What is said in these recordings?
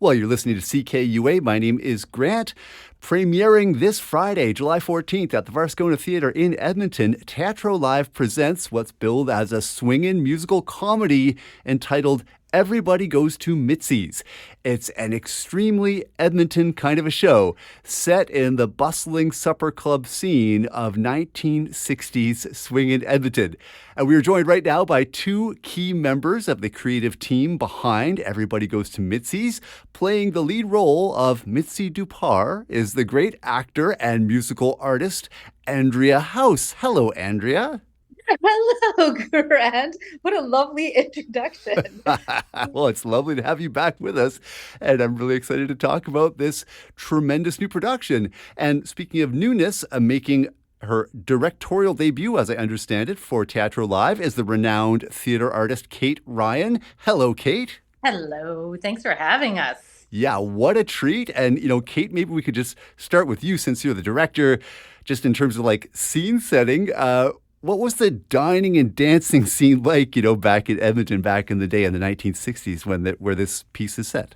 Well, you're listening to CKUA. My name is Grant. Premiering this Friday, July 14th at the Varscona Theatre in Edmonton, Teatro Live presents what's billed as a swingin' musical comedy entitled Everybody Goes to Mitzi's. It's an extremely Edmonton kind of a show set in the bustling supper club scene of 1960s swingin' Edmonton. And we are joined right now by two key members of the creative team behind Everybody Goes to Mitzi's. Playing the lead role of Mitzi Dupar is the great actor and musical artist, Andrea House. Hello, Andrea. Hello, Grant. What a lovely introduction. Well, it's lovely to have you back with us, and I'm really excited to talk about this tremendous new production. And speaking of newness, making her directorial debut, as I understand it, for Teatro Live is the renowned theater artist Kate Ryan. Hello, Kate. Hello. Thanks for having us. Yeah, what a treat. And, Kate, maybe we could just start with you since you're the director, just in terms of like scene setting. What was the dining and dancing scene like, back in Edmonton, back in the day in the 1960s where this piece is set?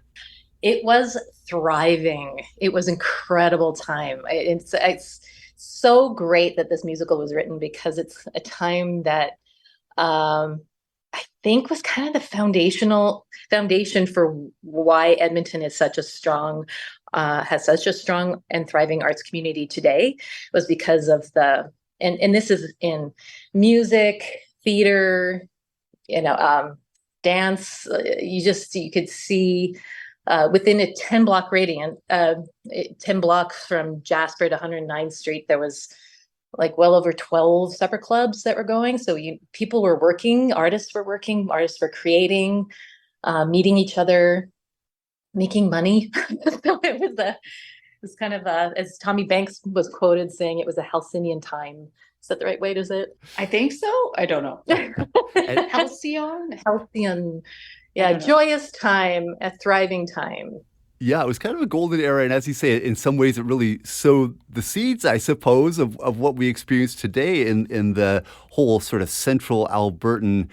It was thriving. It was incredible time. It's so great that this musical was written because it's a time that I think was kind of the foundation for why Edmonton is such a strong has such a strong and thriving arts community today, was because of and this is in music, theater, dance. You could see within a 10-block radius, 10 blocks from Jasper to 109th Street, there was like well over 12 supper clubs that were going. So people were working, artists were creating, meeting each other, making money. So it's kind of as Tommy Banks was quoted saying, it was a halcyon time. Is that the right way to say it? I think so. I don't know. Halcyon? Halcyon. Yeah, joyous time, a thriving time. Yeah, it was kind of a golden era. And as you say, in some ways, it really sowed the seeds, I suppose, of what we experience today in the whole sort of central Albertan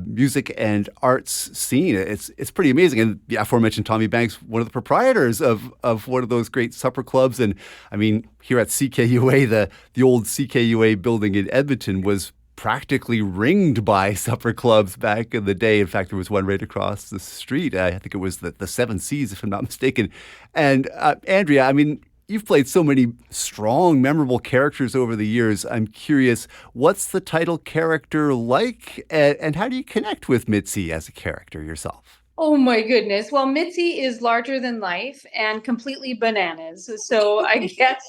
music and arts scene. It's pretty amazing. And the aforementioned Tommy Banks, one of the proprietors of one of those great supper clubs. And I mean, here at CKUA, the old CKUA building in Edmonton was practically ringed by supper clubs back in the day. In fact, there was one right across the street. I think it was the Seven Seas, if I'm not mistaken. And Andrea, I mean, you've played so many strong, memorable characters over the years. I'm curious, what's the title character like, and how do you connect with Mitzi as a character yourself? Oh my goodness. Well, Mitzi is larger than life and completely bananas. So I guess,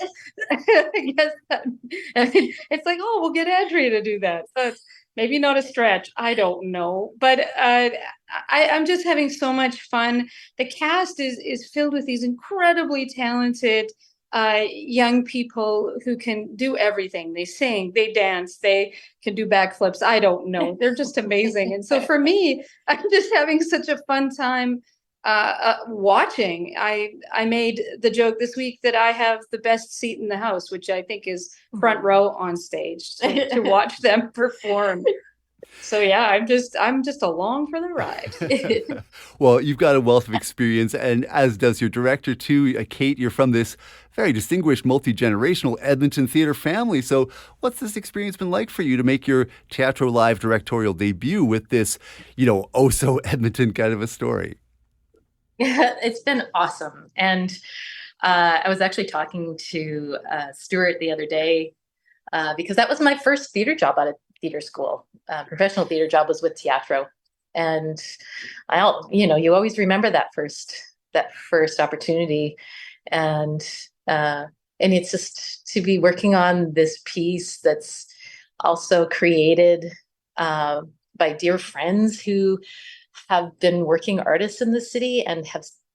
it's like, oh, we'll get Andrea to do that. So it's maybe not a stretch. I don't know. But I'm just having so much fun. The cast is filled with these incredibly talented young people who can do everything. They sing, they dance, they can do backflips. I don't know. They're just amazing. And so for me, I'm just having such a fun time watching. I made the joke this week that I have the best seat in the house, which I think is front row on stage to watch them perform. So yeah, I'm just along for the ride. Well, you've got a wealth of experience, and as does your director too, Kate. You're from this very distinguished, multi-generational Edmonton theater family. So what's this experience been like for you to make your Teatro Live directorial debut with this, oh so Edmonton kind of a story? Yeah, it's been awesome. And I was actually talking to Stuart the other day because that was my first theater job out of theater school. Professional theater job was with Teatro. And you always remember that first opportunity. And it's just to be working on this piece that's also created by dear friends who have been working artists in the city and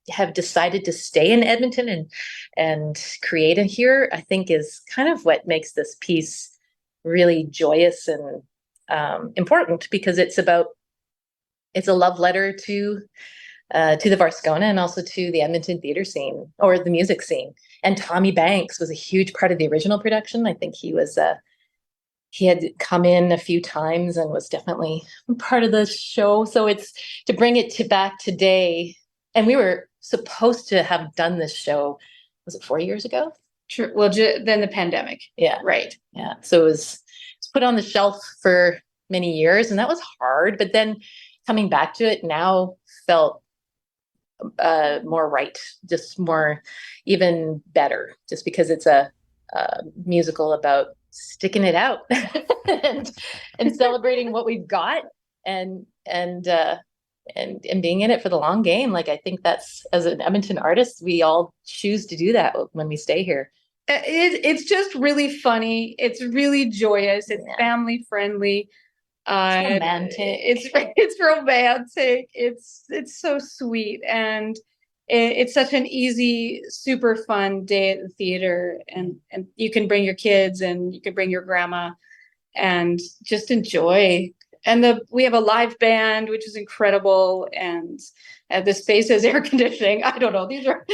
have decided to stay in Edmonton and create it here, I think is kind of what makes this piece really joyous and important, because it's a love letter to the Varscona and also to the Edmonton theater scene or the music scene. And Tommy Banks was a huge part of the original production. I think he had come in a few times and was definitely part of the show. So it's to bring it to back today we were supposed to have done this show, was it 4 years ago? True. Well, then the pandemic. Yeah. Right. Yeah. So it was put on the shelf for many years, and that was hard. But then coming back to it now felt more right, just more, even better, just because it's a musical about sticking it out and celebrating what we've got and being in it for the long game. Like, I think that's, as an Edmonton artist, we all choose to do that when we stay here. It's just really funny. It's really joyous. It's family friendly. It's romantic. It's romantic. It's so sweet, and it's such an easy, super fun day at the theater. And you can bring your kids, and you can bring your grandma, and just enjoy. And we have a live band, which is incredible, and the space has air conditioning. I don't know. These are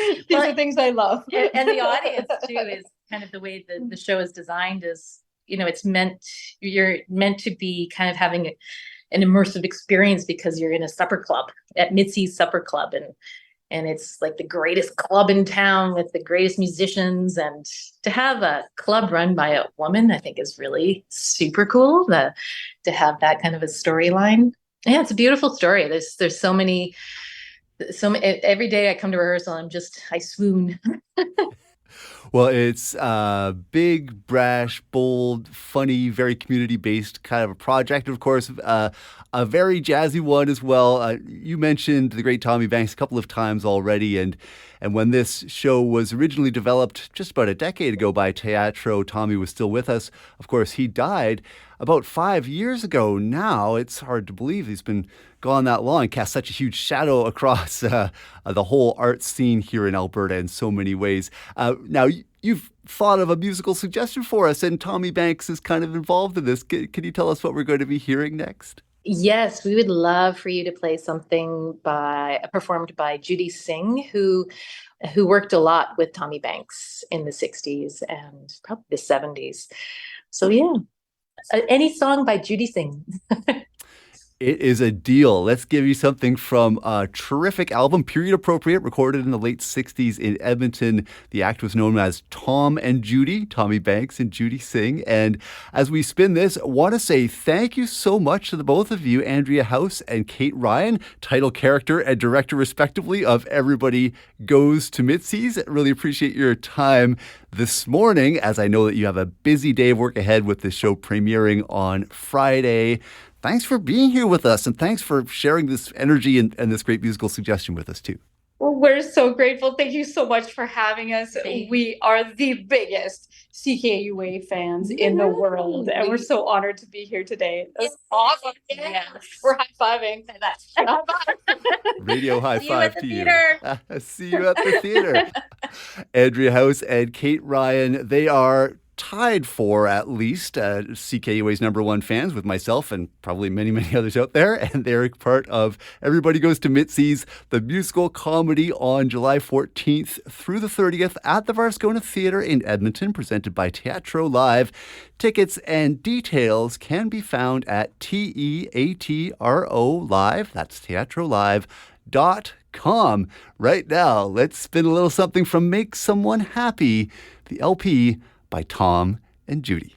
things I love. And the audience too is kind of the way the show is designed. Is, you're meant to be kind of having an immersive experience because you're in a supper club at Mitzi's Supper Club, and it's like the greatest club in town with the greatest musicians. And to have a club run by a woman, I think, is really super cool. To have that kind of a storyline. Yeah, it's a beautiful story. There's so many. Every day I come to rehearsal, I swoon. Well, it's big, brash, bold, funny, very community-based kind of a project. Of course, a very jazzy one as well. You mentioned the great Tommy Banks a couple of times already, and when this show was originally developed just about a decade ago by Teatro, Tommy was still with us. Of course, he died about 5 years ago now. It's hard to believe he's been gone that long, cast such a huge shadow across the whole art scene here in Alberta in so many ways. Now, you've thought of a musical suggestion for us, and Tommy Banks is kind of involved in this. Can you tell us what we're going to be hearing next? Yes, we would love for you to play something performed by Judy Singh, who worked a lot with Tommy Banks in the 60s and probably the 70s. So yeah, any song by Judy Singh. It is a deal. Let's give you something from a terrific album, period appropriate, recorded in the late 60s in Edmonton. The act was known as Tom and Judy, Tommy Banks and Judy Singh. And as we spin this, I want to say thank you so much to the both of you, Andrea House and Kate Ryan, title character and director respectively of Everybody Goes to Mitzi's. Really appreciate your time this morning, as I know that you have a busy day of work ahead with the show premiering on Friday. Thanks for being here with us, and thanks for sharing this energy and this great musical suggestion with us, too. Well, we're so grateful. Thank you so much for having us. We are the biggest CKUA fans in the world, and we're so honored to be here today. That's awesome. Yeah. We're high-fiving. Radio high five to you. See you at the theater. Andrea House and Kate Ryan, they are tied for, at least, CKUA's #1 fans with myself and probably many, many others out there. And they're part of Everybody Goes to Mitzi's, the musical comedy, on July 14th through the 30th at the Varscona Theatre in Edmonton, presented by Teatro Live. Tickets and details can be found at TEATRO Live. That's teatrolive.com. Right now, let's spin a little something from Make Someone Happy, the LP by Tom and Judy.